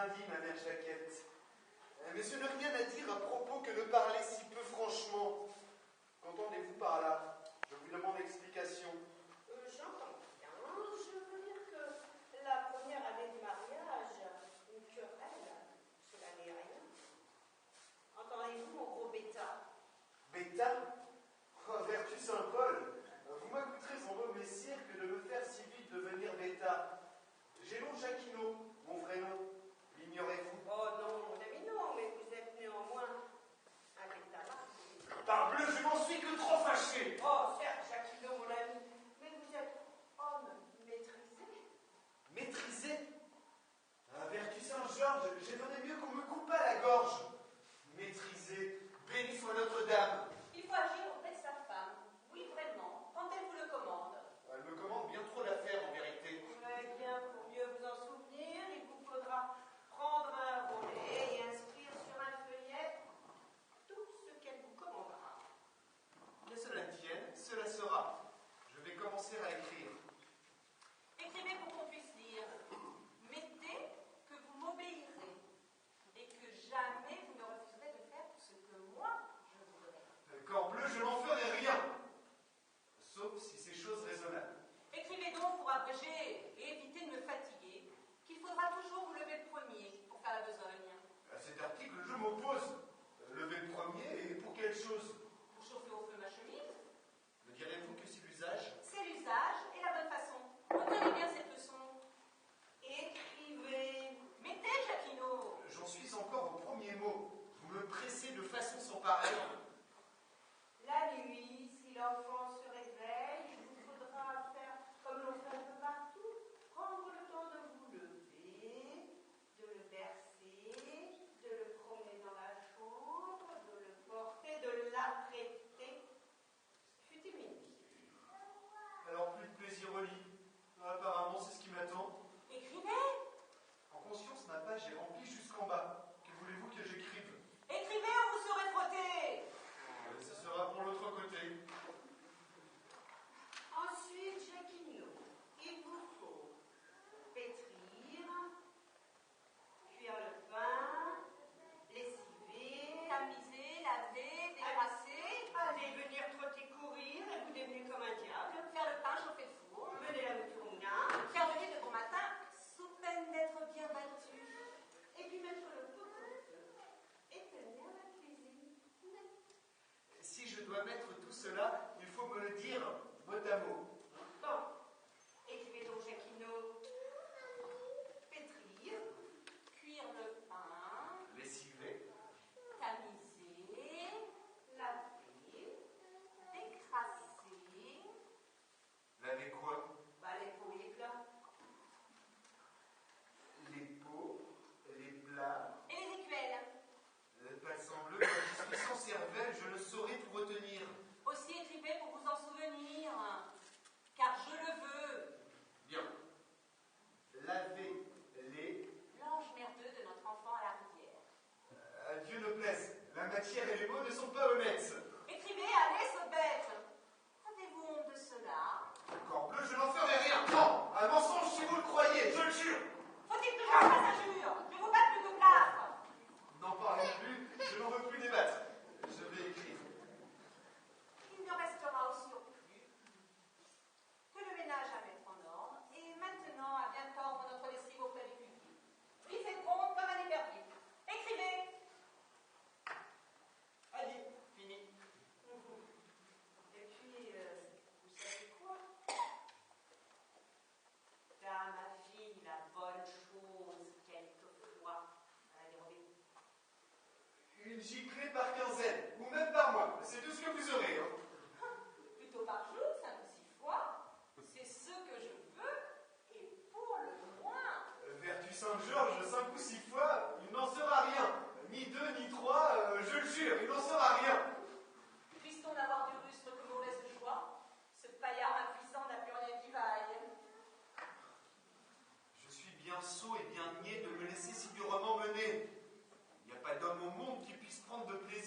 bien dit, ma mère Jacquette. Mais je n'ai rien à dire à propos que de parler si peu franchement. Qu'entendez-vous par là? Je vous demande explication. J'entends bien. Je veux dire que la première année du mariage, une querelle, cela n'est rien. Entendez-vous, mon gros bêta? Bêta? Oh, vertu Saint-Paul, vous m'accoûterez en beau messire que de me faire si vite devenir bêta. J'ai nom Jacquinot, mon vrai nom. L'ignorez-vous? Oh non, mon ami, non, mais vous êtes néanmoins un bêta là. Parbleu, je m'en suis que trop fâché. Oh, certes, Jacquinot, mon ami, mais vous êtes homme maîtrisé. Maîtrisé? Ah, vertu Saint-Georges, j'aimerais mieux qu'on me coupât la gorge. Maîtrisé, béni soit Notre-Dame. Il faut agir auprès de sa femme. Oui, vraiment, quand elle vous le commande. Elle me commande bien trop d'affaires, en vérité. Eh bien, pour mieux vous en souvenir, il vous faudra prendre un volet et inscrire sur un feuillet tout ce qu'elle vous commandera. Que cela tienne, cela sera. Je vais commencer à écrire. Écrivez pour qu'on puisse lire. Mettez que vous m'obéirez et que jamais vous ne refuserez de faire ce que moi je voudrais. Corbleu, je n'en ferai rien. Sauf si c'est chose raisonnable. Écrivez donc pour abréger et éviter de me fatiguer qu'il faudra toujours vous lever le premier pour faire la besogne. À cet article, je m'oppose. Lever le premier, et pour quelle chose? Pour chauffer au feu ma chemise. Me direz-vous que c'est l'usage? C'est l'usage et la bonne façon. Retenez bien cette leçon. Écrivez. Mettez, Jacquinot. J'en suis encore au premier mot. Vous me pressez de façon sans pareille. La nuit, si l'enfant se réveille, il vous faudra faire comme l'on fait un peu partout. Prendre le temps de vous lever, de le bercer, de le promener dans la chambre, de le porter, de l'apprêter. Fut-il minuit. Alors plus de plaisir au lit. Apparemment, c'est ce qui m'attend. Écrivez. En conscience, ma page est remplie jusqu'en bas. Que voulez-vous que j'écrive? Écrivez ou vous serez frotté. Ce sera pour l'autre côté. Ensuite, Jacquinot, il vous faut pétrir, cuire le pain, lessiver, tamiser, laver, débrasser, allez venir trotter courir et vous démener comme un diable, faire le pain, chauffer le four, mener la mouture au moulin, faire le lit de bon matin, sous peine d'être bien battu, et puis mettre le pot au feu et tenir la cuisine. Si je dois mettre tout cela, il faut me le dire mot à mot. Bon, écrivez donc Jacquinot. Pétrir, cuire le pain, Lessiver, tamiser, laver, décrasser, laver quoi? les pots et les plats. Les pots, les plats. Et les écuelles. Palsambleu, quand je suis sans cervelle, je ne saurais tout retenir. Aussi écrivez pour vous en souvenir, car je le veux. Bien. Laver les... L'ange merdeux de notre enfant à la rivière. Dieu ne plaise, la matière et les mots ne sont pas honnêtes. Écrivez, allez, ce bête. Avez-vous honte de cela? Corbleu, je n'en ferai rien. Non, un mensonge si vous le croyez, je le jure. Faut-il que je fasse injure? Je vous batte plus de place. N'en parlez plus, je n'en veux plus débattre. Je vais écrire. Il ne restera aussi au plus que le ménage à mettre en ordre et maintenant à bien tordre notre lessive auprès du public. Il fait prompt comme un éperdu. Écrivez. Allez, fini. Et puis, vous savez quoi? Car ma fille, la bonne chose, quelquefois, à la dérobée. Une giclée par quinzaine, ou même par mois. C'est tout ce que vous aurez. Hein. Plutôt par jour, 5 ou 6 fois. C'est ce que je veux, et pour le moins. Vertu Saint-Georges, 5 ou 6 fois, il n'en sera rien. Ni 2, ni 3, je le jure, il n'en sera rien. Puisse-t-on avoir du rustre que mauvaise joie? Ce paillard impuissant n'a plus rien qui vaille. Je suis bien sot et bien niais de me laisser si durement mener. Il n'y a pas d'homme au monde qui puisse prendre de plaisir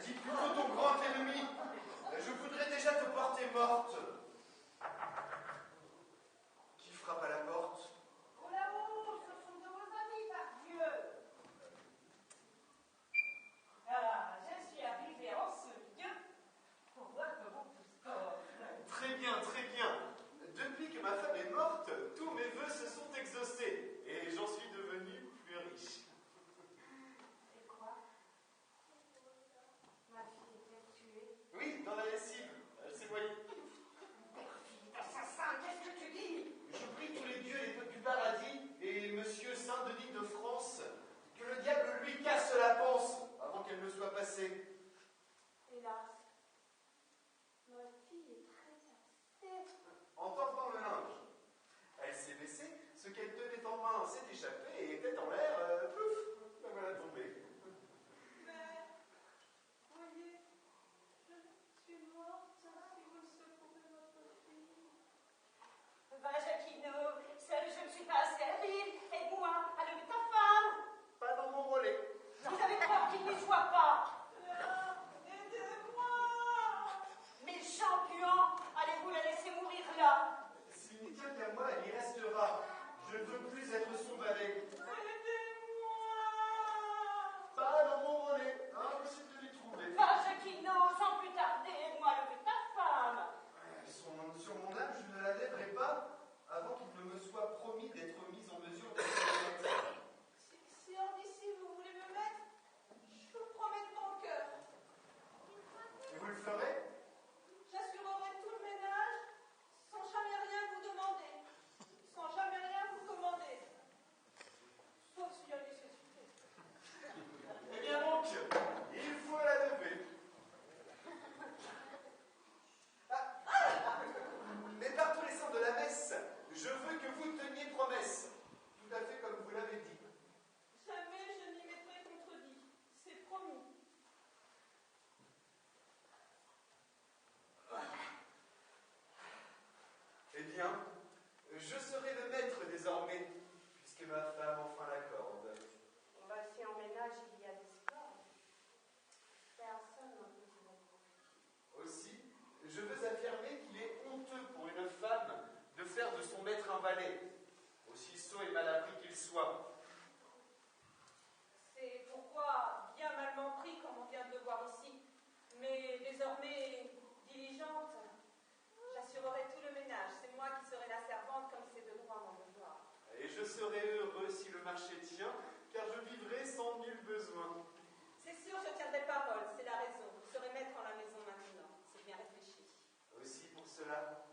Dis plutôt ton grand ennemi. Je voudrais déjà te porter morte. Qui frappe à la porte? Oh là-haut, ce sont de vos amis, par Dieu. Ah, je suis arrivée en ce lieu pour voir comment tout se passe. Très bien, très bien. Depuis que ma femme est morte, tous mes vœux se sont exaucés et j'en suis devenu plus riche. Et quoi? Ma fille était tuée. Oui, dans la lessive. Elle s'est noyée. Assassin, qu'est-ce que tu dis? Je prie tous les dieux du paradis et Monsieur Saint-Denis de France que le diable lui casse la panse avant qu'elle ne soit passée. Hélas, ma fille est très cassée. En tordant le linge, elle s'est baissée, ce qu'elle tenait en main s'est échappé et était en l'air, plouf, la voilà tombée. Mais, voyez, je suis morte si vous secourez votre fille. Va, Jacquino, seule je ne suis pas assez habile. Aide-moi à lever ta femme. Pas dans mon relais. Vous avez peur qu'il n'y soit pas. Aidez-moi. Mille champions, allez-vous la laisser mourir là? S'il n'y tient qu'à moi, elle y restera. Je ne veux plus être son valet. Aidez-moi. Pas dans mon relais, impossible de les trouver. Va, Jacquino, sans plus tarder, aide-moi à lever ta femme. Sur mon âme, je ne la lèverai pas avant qu'il ne me soit promis d'être mis en mesure de se mettre. Si hors d'ici vous voulez me mettre, je vous promets de bon cœur. Et vous le ferez? J'assurerai tout le ménage sans jamais rien vous demander. Sans jamais rien vous commander. Sauf s'il y a nécessité. Eh bien donc, il faut la lever. Mais par tous les saints de la messe, je veux que vous teniez promesse. Tout à fait comme vous l'avez dit. Jamais je n'y mettrai contredit. C'est promis. Eh bien, je serai le maître désormais, puisque ma femme enfin l'accorde. Si en ménage il y a discorde, personne n'en peut se reprocher. Aussi, je veux affirmer qu'il est honteux pour une femme de faire de son maître un valet, aussi sot et mal appris qu'il soit. C'est pourquoi, bien malement pris comme on vient de le voir ici, mais désormais diligente, j'assurerai tout le ménage. C'est moi qui serai la servante comme c'est de droit mon devoir. Et je serai heureux si le marché tient, car je vivrai sans nul besoin. C'est sûr, je tiendrai parole, c'est la raison. Vous serez maître en la maison maintenant. C'est bien réfléchi. Aussi pour cela,